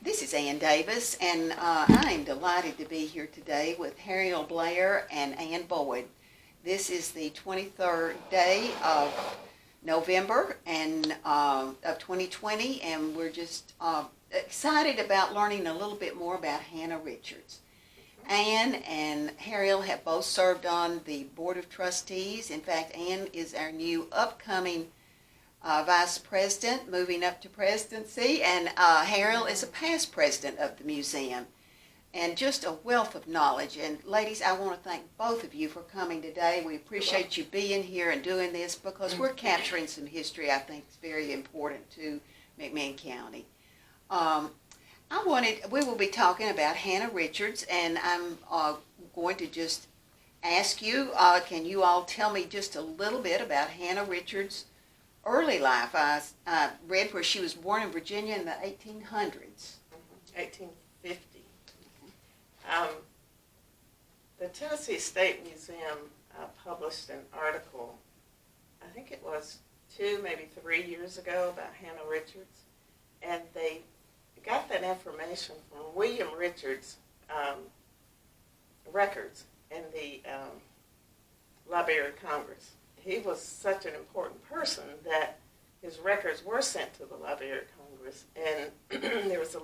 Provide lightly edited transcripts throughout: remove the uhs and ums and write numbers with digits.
This is Ann Davis, and I am delighted to be here today with Harriel Blair and Ann Boyd. This is the 23rd day of November and of 2020, and we're just excited about learning a little bit more about Hannah Richards. Ann and Harriel have both served on the Board of Trustees. In fact, Ann is our new upcoming vice president, moving up to presidency, and Harriel is a past president of the museum, and just a wealth of knowledge. And ladies, I want to thank both of you for coming today. We appreciate you being here and doing this because we're capturing some history I think is very important to McMinn County. We will be talking about Hannah Richards, and I'm going to just ask you, can you all tell me just a little bit about Hannah Richards' early life? I read where she was born in Virginia in the 1800s. 1850. The Tennessee State Museum published an article, I think it was 2, maybe 3 years ago, about Hannah Richards, and they got that information from William Richards' records in the Library of Congress. He was such an important person that his records were sent to the Library of Congress, and there was a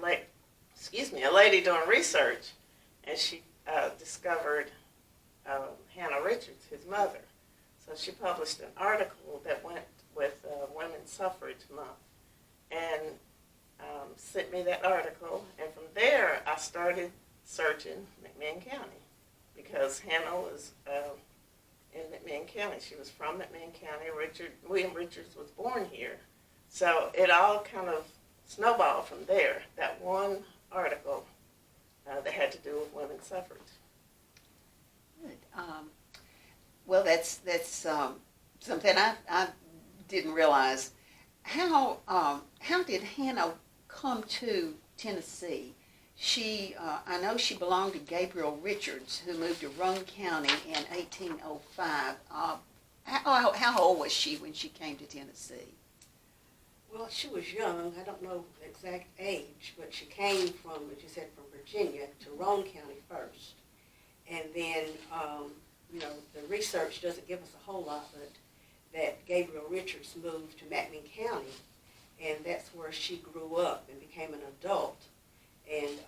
lady doing research, and she discovered Hannah Richards, his mother. So she published an article that went with Women's Suffrage Month, and sent me that article, and from there I started searching McMinn County, because Hannah was in McMinn County. She was from McMinn County. William Richards was born here. So it all kind of snowballed from there, that one article that had to do with women's suffrage. Good. Well, that's something I didn't realize. How did Hannah come to Tennessee? I know she belonged to Gabriel Richards, who moved to Roane County in 1805. How old was she when she came to Tennessee? Well, she was young. I don't know the exact age, but she came from, as you said, from Virginia to Roane County first. And then, the research doesn't give us a whole lot, but that Gabriel Richards moved to McMinn County, and that's where she grew up and became an adult. And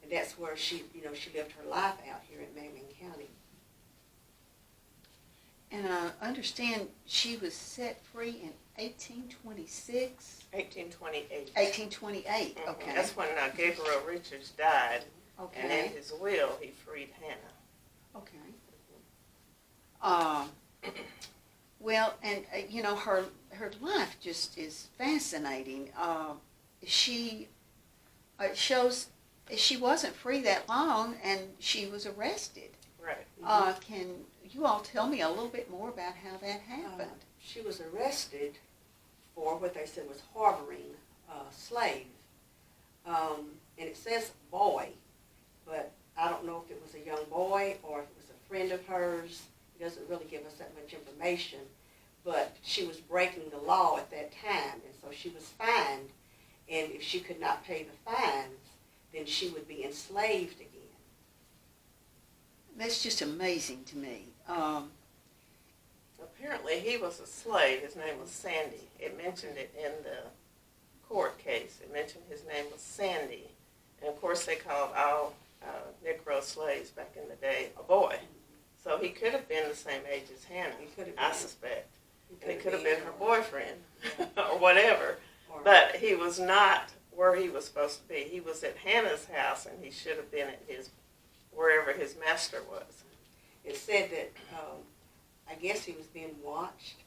that's where she lived her life out here in McMinn County. And I understand she was set free in 1826? 1828. 1828, okay. That's when Gabriel Richards died, Okay. and in his will he freed Hannah. Okay. Well, and her life just is fascinating. She shows she wasn't free that long, and she was arrested. Right. Can you all tell me a little bit more about how that happened? She was arrested for what they said was harboring a slave. And it says boy, but I don't know if it was a young boy or if it was a friend of hers. It doesn't really give us that much information. But she was breaking the law at that time, and so she was fined. And if she could not pay the fines, then she would be enslaved again. That's just amazing to me. Apparently he was a slave. His name was Sandy. It mentioned it in the court case. It mentioned his name was Sandy. And of course they called all Negro slaves back in the day a boy. So he could have been the same age as Hannah, I suspect. And it could have been her boyfriend or whatever. But he was not where he was supposed to be. He was at Hannah's house, and he should have been at wherever his master was. It said that I guess he was being watched,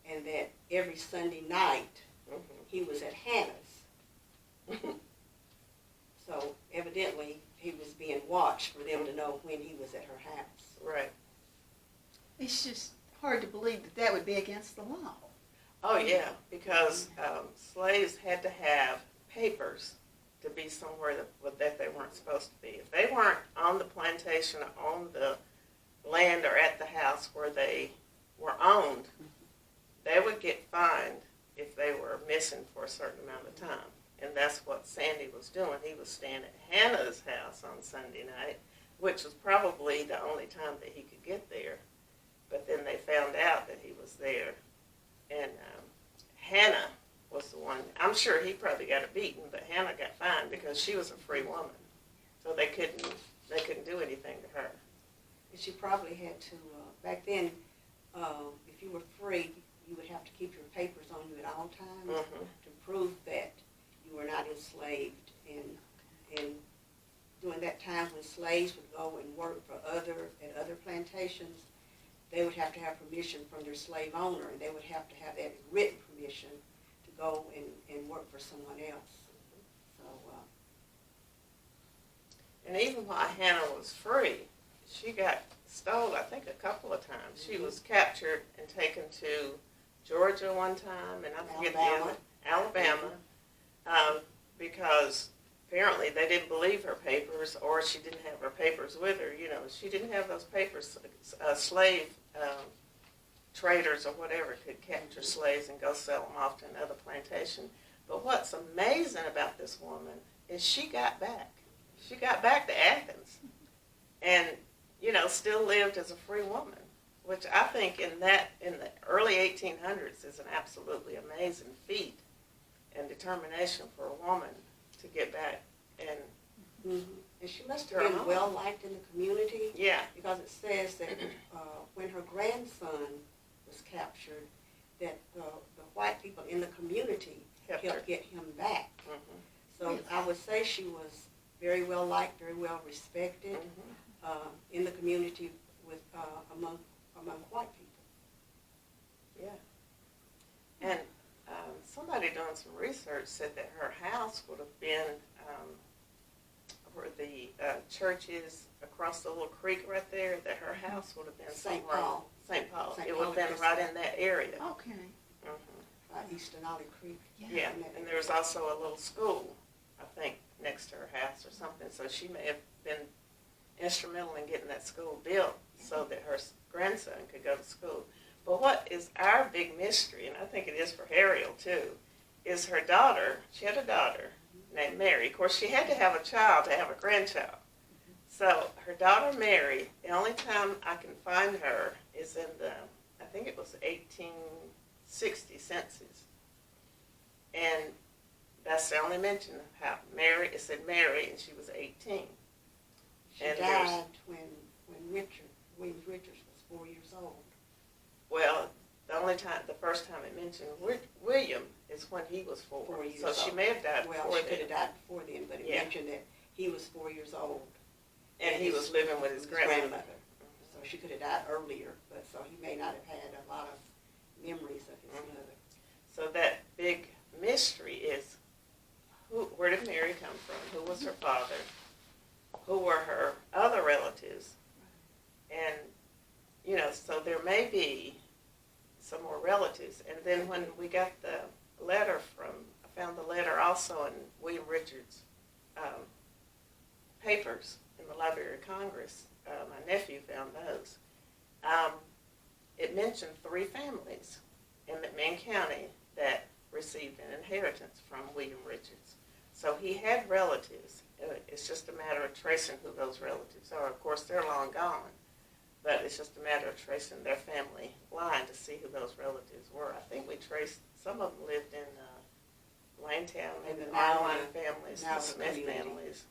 and that every Sunday night he was at Hannah's. So evidently he was being watched for them to know when he was at her house. Right. It's just hard to believe that would be against the law. Oh, yeah, because slaves had to have papers to be somewhere that they weren't supposed to be. If they weren't on the plantation or on the land or at the house where they were owned, they would get fined if they were missing for a certain amount of time. and that's what Sandy was doing. He was staying at Hannah's house on Sunday night, which was probably the only time that he could get there. But then they found out that he was there, and Hannah was the one. I'm sure he probably got a beating, but Hannah got fined because she was a free woman, so they couldn't do anything to her. And she probably had to, back then, if you were free, you would have to keep your papers on you at all times to prove that you were not enslaved. And during that time when slaves would go and work for at other plantations, they would have to have permission from their slave owner, and they would have to have that written permission to go and work for someone else. So, and even while Hannah was free, she got stole, I think, a couple of times. She was captured and taken to Georgia one time, and I forget Alabama, because apparently they didn't believe her papers, or she didn't have her papers with her. You know, she didn't have those papers. Slave traders or whatever could capture slaves and go sell them off to another plantation. But what's amazing about this woman is she got back. She got back to Athens, and still lived as a free woman, which I think in the early 1800s is an absolutely amazing feat and determination for a woman to get back. And and she must have been well liked in the community. Yeah. Because it says that when her grandson was captured, that the white people in the community helped get him back. So I would say she was very well liked, very well respected in the community with among white people. Yeah. And somebody doing some research said that her house would have been where the church is across the little creek right there, that her house would have been St. Paul. St. Paul. It would have been right in that area. Okay. East Denali Creek. Yeah, and there was also a little school, I think, next to her house or something, so she may have been instrumental in getting that school built so that her grandson could go to school. But what is our big mystery, and I think it is for Harriel too, is her daughter. She had a daughter named Mary. Of course, she had to have a child to have a grandchild. So her daughter Mary, the only time I can find her is in I think it was 1860 census. And that's the only mention of how Mary, it said Mary, and she was 18. She died when William Richards was 4 years old. Well, the first time it mentioned William is when he was 4. 4 years so old. She may have died before then. Well, she could have died before then, but it mentioned that he was 4 years old. And he was living with his grandmother. So she could have died earlier, but so he may not have had a lot of memories of his mother. So that big mystery is, where did Mary come from? Who was her father? Who were her other relatives? And, so there may be some more relatives. And then when we got the letter I found the letter also in William Richards' papers in the Library of Congress. My nephew found those. It mentioned 3 families in McMinn County that received an inheritance from William Richards. So he had relatives. It's just a matter of tracing who those relatives are. Of course, they're long gone, but it's just a matter of tracing their family line to see who those relatives were. I think we traced, some of them lived in Lanetown, maybe the Marline families, the Smith families.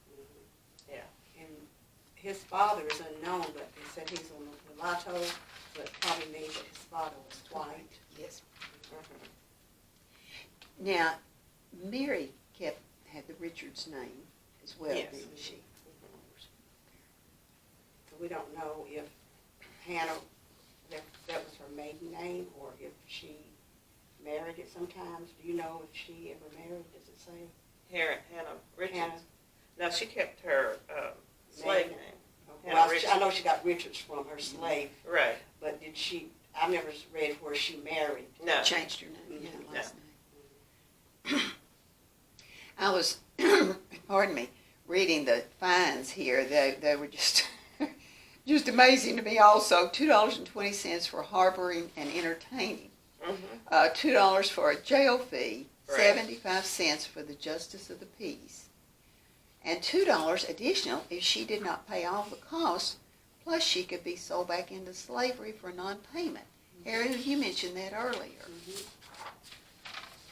Yeah. And his father is unknown, but they said he's a mulatto, so it probably means that his father was white. Yes. Now, Mary had the Richards name as well, Yes. didn't she? So we don't know if Hannah, that was her maiden name, or if she married it sometimes. Do you know if she ever married, does it say? Hannah Richards. Hannah. No, she kept her slave name. Okay. Well, I know she got Richards from her slave, Right. but did she, I've never read where she married. No. Changed her name, Mhm. last name. I was, pardon me, reading the fines here. They were just amazing to me also. $2.20 for harboring and entertaining. $2 for a jail fee, Right. 75 cents for the justice of the peace, and $2 additional if she did not pay all the costs, plus she could be sold back into slavery for non-payment. Harriel, you mentioned that earlier.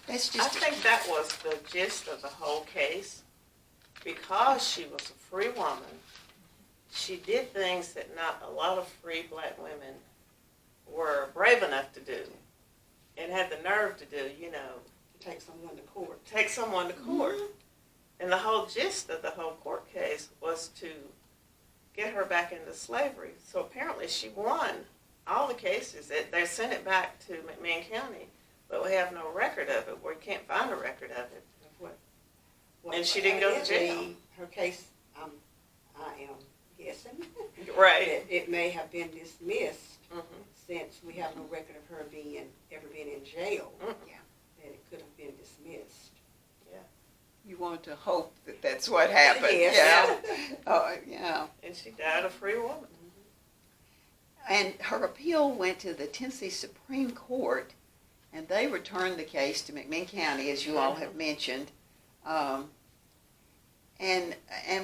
That's I just think that was the gist of the whole case. Because she was a free woman, she did things that not a lot of free black women were brave enough to do and had the nerve to do, you know. Take someone to court. Take someone to court. And the whole gist of the whole court case was to get her back into slavery. So apparently she won all the cases. They sent it back to McMinn County, but we have no record of it. We can't find a record of it. Well, And she didn't go to jail. evidently, her case, I am guessing, Right. it may have been dismissed Mhm. since we have no record of her ever being in jail. Mm. Yeah. That it could have been dismissed. you want to hope that that's what happened. Yes. Yeah. Oh, yeah. And she died a free woman. And her appeal went to the Tennessee Supreme Court, and they returned the case to McMinn County, as you all have mentioned. And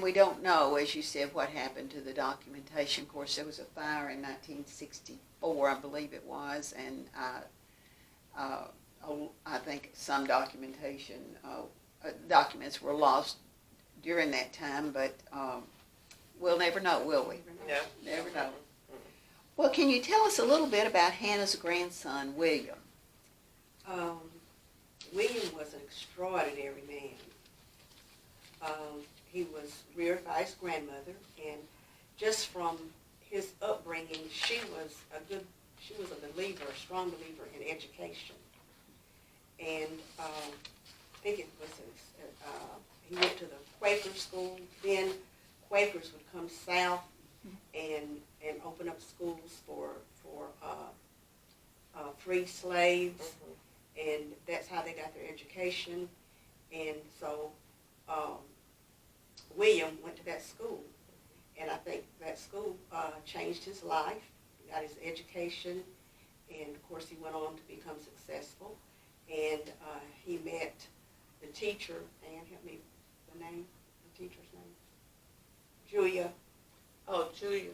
we don't know, as you said, what happened to the documentation. Of course, there was a fire in 1964, I believe it was, and I think some documents were lost during that time, but we'll never know, will we? Yeah. Never know. Well, can you tell us a little bit about Hannah's grandson, William? William was an extraordinary man. He was reared by his grandmother, and just from his upbringing, she was a believer, a strong believer in education. And I think it was he went to the Quaker school. Then Quakers would come south and open up schools for free slaves, and that's how they got their education. And so William went to that school, and I think that school changed his life, got his education, and of course he went on to become successful. And he met the teacher, and help me, the teacher's name? Julia Oh, Julia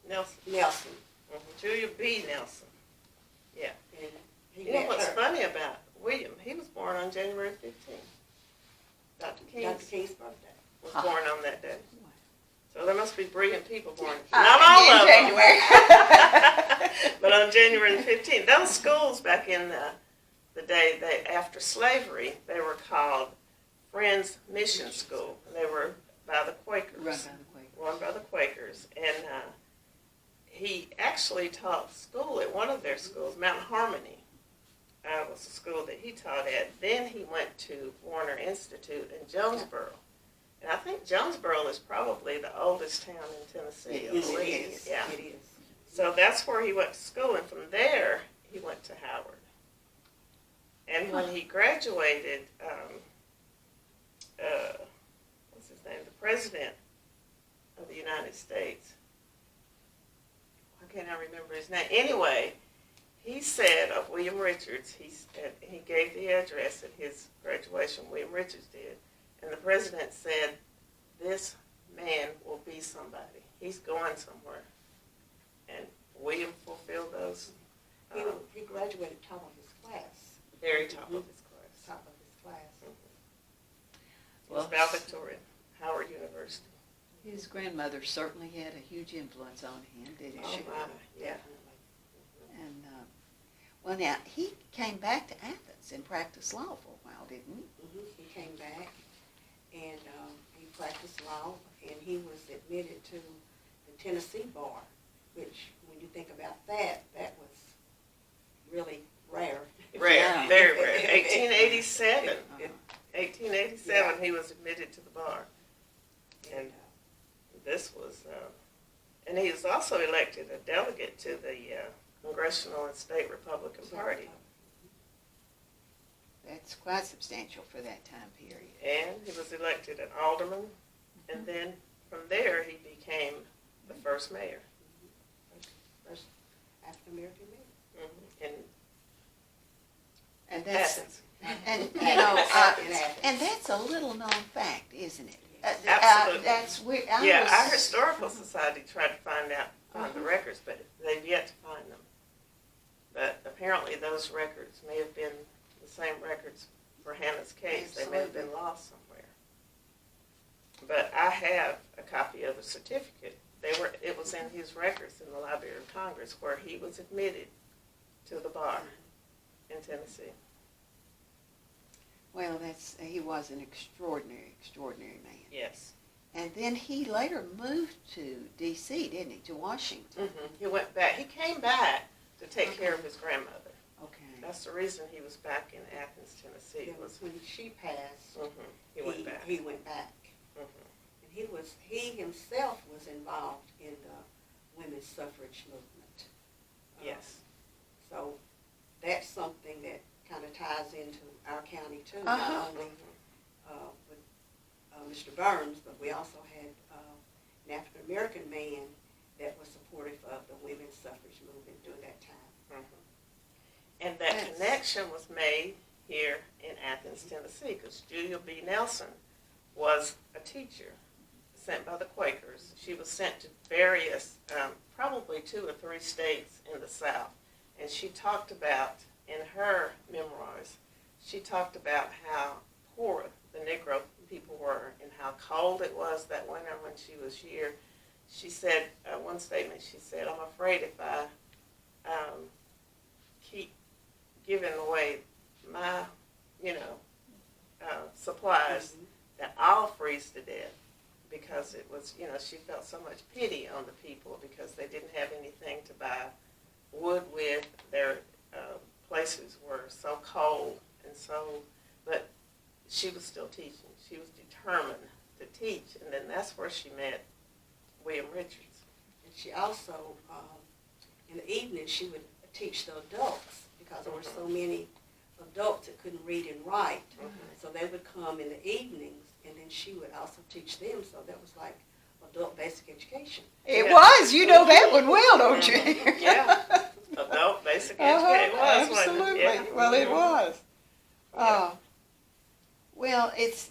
Nelson. Nelson. Julia B. Nelson. Yeah. And he You know met what's her. funny about William? He was born on January 15th. Dr. Dr. King's birthday. was born on that day. So there must be brilliant people born. In Not all of them. January. But on January the 15th, those schools back in the day after slavery, they were called Friends Mission School. And they were by the Quakers. Run by the Quakers. And he actually taught school at one of their schools, Mount Harmony. Was the school that he taught at. Then he went to Warner Institute in Jonesboro. And I think Jonesboro is probably the oldest town in Tennessee. It I believe. is. Yeah. It is. So that's where he went to school, and from there he went to Howard. And when he graduated, what's his name? The President of the United States. Why can't I remember his name? Anyway, he said of William Richards, he gave the address at his graduation, William Richards did, and the president said, "This man will be somebody. He's going somewhere." And William fulfilled those. He graduated top of his class. Very top of his class. Top of his class. It was valedictorian, Howard University. His grandmother certainly had a huge influence on him, didn't Oh she? my, yeah. And well, now he came back to Athens and practiced law for a while, didn't he? He came back, and he practiced law, and he was admitted to the Tennessee bar, which, when you think about that, that was really rare. Rare, Yeah. very rare. 1887. Uh-huh. 1887, he was admitted to the bar. And this was, and he was also elected a delegate to the Congressional and State Republican Party. That's quite substantial for that time period. And he was elected an alderman, and then from there he became the first mayor. First African-American man. And And that's Athens. And, you In know, Athens. and that's a little known fact, isn't it? Absolutely. That's weird. Yeah, our historical society tried to find the Uh-huh. records, but they've yet to find them. But apparently those records may have been the same records for Hannah's case. They may have been lost somewhere. But I have a copy of the certificate. It was in his records in the Library of Congress where he was admitted to the bar in Tennessee. Well, he was an extraordinary man. Yes. And then he later moved to D.C., didn't he, to Washington? He went back. He came back to take care of his grandmother. Okay. That's the reason he was back in Athens, Tennessee. It was when she passed, He went back. He went back. And he himself was involved in the women's suffrage movement. Yes. So that's something that kind of ties into our county too, Uh-huh. not only with Mr. Burns, but we also had an African American man that was supportive of the women's suffrage movement during that time. And that connection was made here in Athens, Tennessee, because Julia B. Nelson was a teacher sent by the Quakers. She was sent to various, probably 2 or 3 states in the South. And she talked about, in her memoirs, she talked about how poor the Negro people were and how cold it was that winter when she was here. She said, one statement, she said, I'm afraid if I keep giving away my, supplies, that I'll freeze to death, because it was, she felt so much pity on the people because they didn't have anything to buy wood with. Their places were so cold and so, but she was still teaching. She was determined to teach, and then that's where she met William Richards. And she also, in the evening, she would teach the adults because there were so many adults that couldn't read and write. So they would come in the evenings, and then she would also teach them. So that was like adult basic education. It was. You know that one well, don't you? Yeah. Adult basic education. It was, wasn't it? Absolutely. Yeah. Well, it was. Well, it's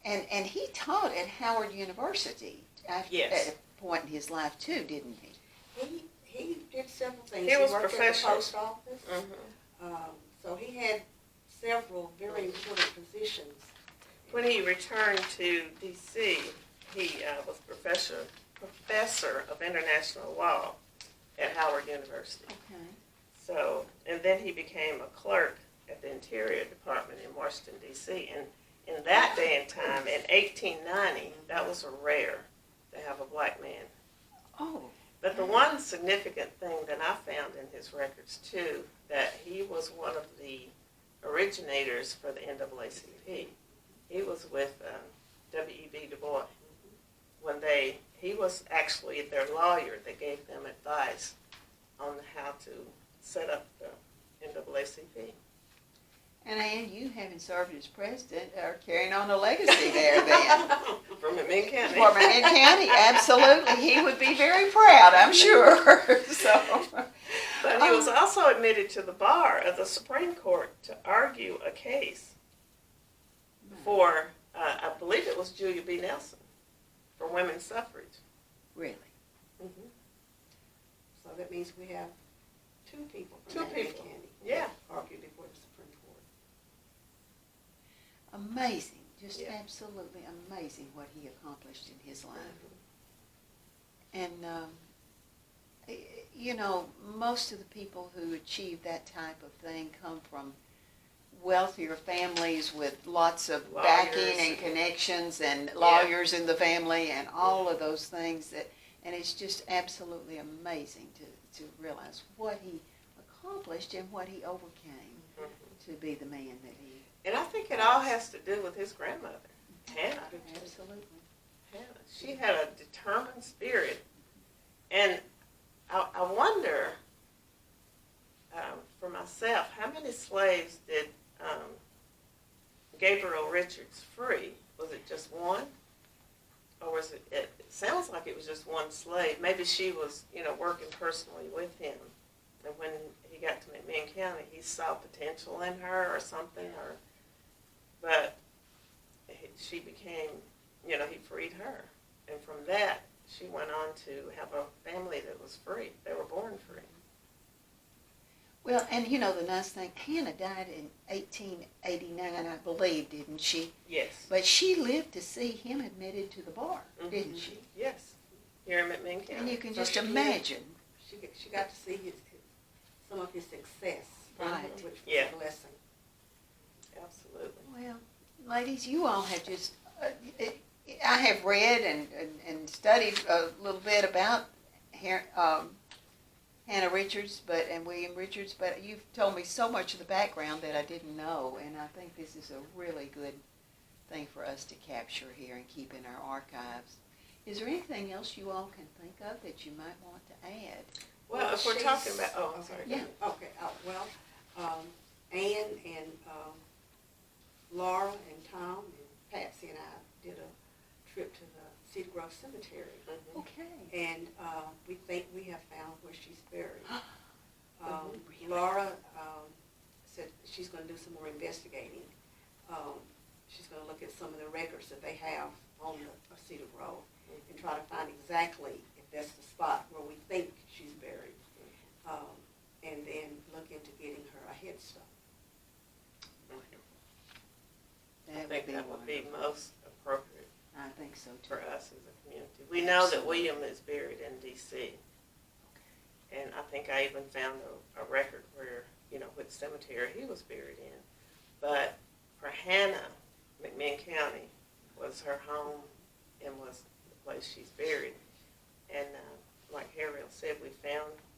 and he taught at Howard University at a point in his life too, didn't he? He did several things. He was worked professional. at the post office. So he had several very important positions. When he returned to D.C., he was professor of international law at Howard University. Okay. So, and then he became a clerk at the Interior Department in Washington, D.C. And in that day and time, in 1890, that was rare to have a black man. Oh. But the one significant thing that I found in his records, too, that he was one of the originators for the NAACP. He was with W.E.B. Du Bois. He was actually their lawyer that gave them advice on how to set up the NAACP. And you, having served as president, are carrying on a legacy there then. From McMinn County. For McMinn County, absolutely. He would be very proud, I'm sure. But he was also admitted to the bar of the Supreme Court to argue a case for, I believe it was Julia B. Nelson, for women's suffrage. Really? So that means we have 2 people from 2 Madison people. County Yeah. argued before the Supreme Court. Amazing. Just Yeah. absolutely amazing what he accomplished in his life. And, most of the people who achieve that type of thing come from wealthier families with lots of backing and connections and lawyers in the family and all of those things. And it's just absolutely amazing to realize what he accomplished and what he overcame to be the man that he. And I think it all has to do with his grandmother, Hannah. Absolutely. Hannah. She had a determined spirit. And I wonder, for myself, how many slaves did Gabriel Richards free? Was it just one? Or was it sounds like it was just one slave. Maybe she was, working personally with him. And when he got to McMinn County, he saw potential in her or something, but she became, he freed her. And from that, she went on to have a family that was free. They were born free. Well, and the nice thing, Hannah died in 1889, I believe, didn't she? Yes. But she lived to see him admitted to the bar, didn't she? Yes. Here in McMinn County. And you can So just she imagine. She got to see some of his success, Right. which was Yeah. a blessing. Absolutely. Well, ladies, you all have just, I have read and studied a little bit about Hannah Richards and William Richards, but you've told me so much of the background that I didn't know, and I think this is a really good thing for us to capture here and keep in our archives. Is there anything else you all can think of that you might want to add? Well, if we're she's- talking about, I'm sorry. Yeah. Okay, Ann and Laura and Tom and Patsy and I did a trip to the Cedar Grove Cemetery. Mhm. Okay. And we think we have found where she's buried. Really? Laura said she's going to do some more investigating. She's going to look at some of the records that they have on the Cedar Grove and try to find exactly if that's the spot where we think she's buried. And then look into getting her a headstone. I think that would be wonderful. most appropriate I think so too. for us as a community. We know that William is buried in D.C. And I think I even found a record where, which cemetery he was buried in. But for Hannah, McMinn County was her home and was the place she's buried. And like Harriel said,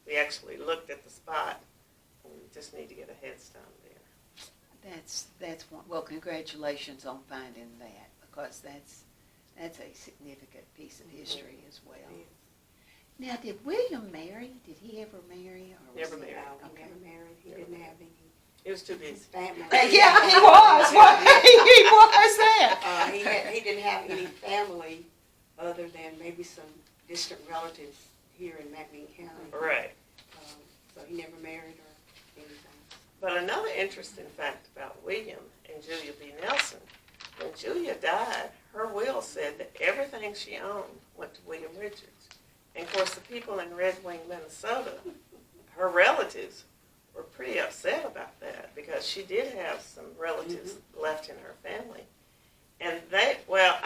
we actually looked at the spot, and we just need to get a headstone there. That's one. Well, congratulations on finding that, because that's a significant piece of history as well. Now, did William marry? Did he ever marry? Or Never was he- married. No, he never married. He didn't have any. It was too His busy. family. Yeah, he was. He was that. He didn't have any family other than maybe some distant relatives here in McMinn County. Right. So he never married or anything. But another interesting fact about William and Julia B. Nelson, when Julia died, her will said that everything she owned went to William Richards. And of course, the people in Red Wing, Minnesota, her relatives, were pretty upset about that, because she did have some relatives left in her family. And I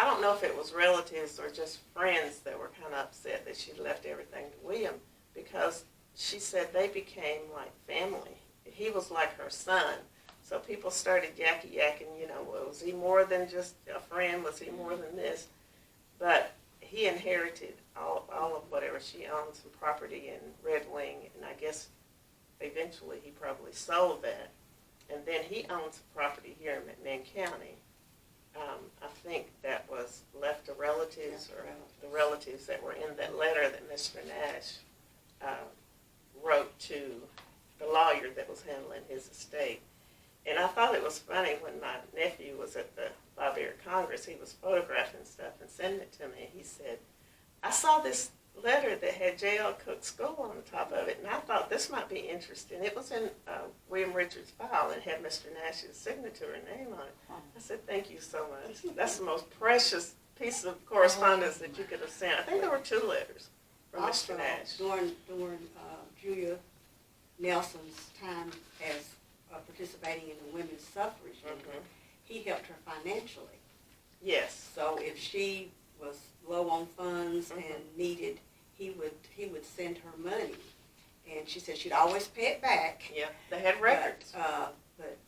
don't know if it was relatives or just friends that were kind of upset that she left everything to William, because she said they became like family. He was like her son. So people started yakking, well, was he more than just a friend? Was he more than this? But he inherited all of whatever she owned, some property in Red Wing, and I guess eventually he probably sold that. And then he owns property here in McMinn County. I think that was left to relatives, or the relatives that were in that letter that Mr. Nash wrote to the lawyer that was handling his estate. And I thought it was funny when my nephew was at the Library of Congress, he was photographing stuff and sending it to me. He said, I saw this letter that had J.L. Cook's skull on the top of it, and I thought this might be interesting. It was in William Richards' file and had Mr. Nash's signature and name on it. I said, thank you so much. That's the most precious piece of correspondence that you could have sent. I think there were 2 letters from Also, Mr. Nash. during Julia Nelson's time as participating in the women's suffrage movement, he helped her financially. Yes. So if she was low on funds and needed, he would send her money, and she said she'd always pay it back. Yeah, they had records.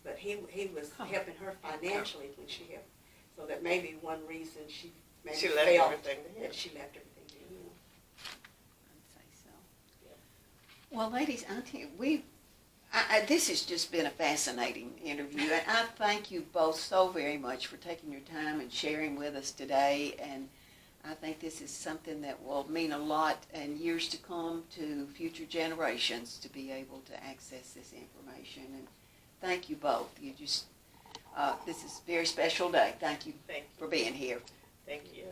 But he was helping her financially when she helped. So that may be one reason she maybe She left felt everything to him. that she left everything to him. I'd say so. Well, ladies, I tell you, this has just been a fascinating interview, and I thank you both so very much for taking your time and sharing with us today. And I think this is something that will mean a lot in years to come to future generations to be able to access this information. And thank you both. This is a very special day. Thank you Thank you. for being here. Thank you.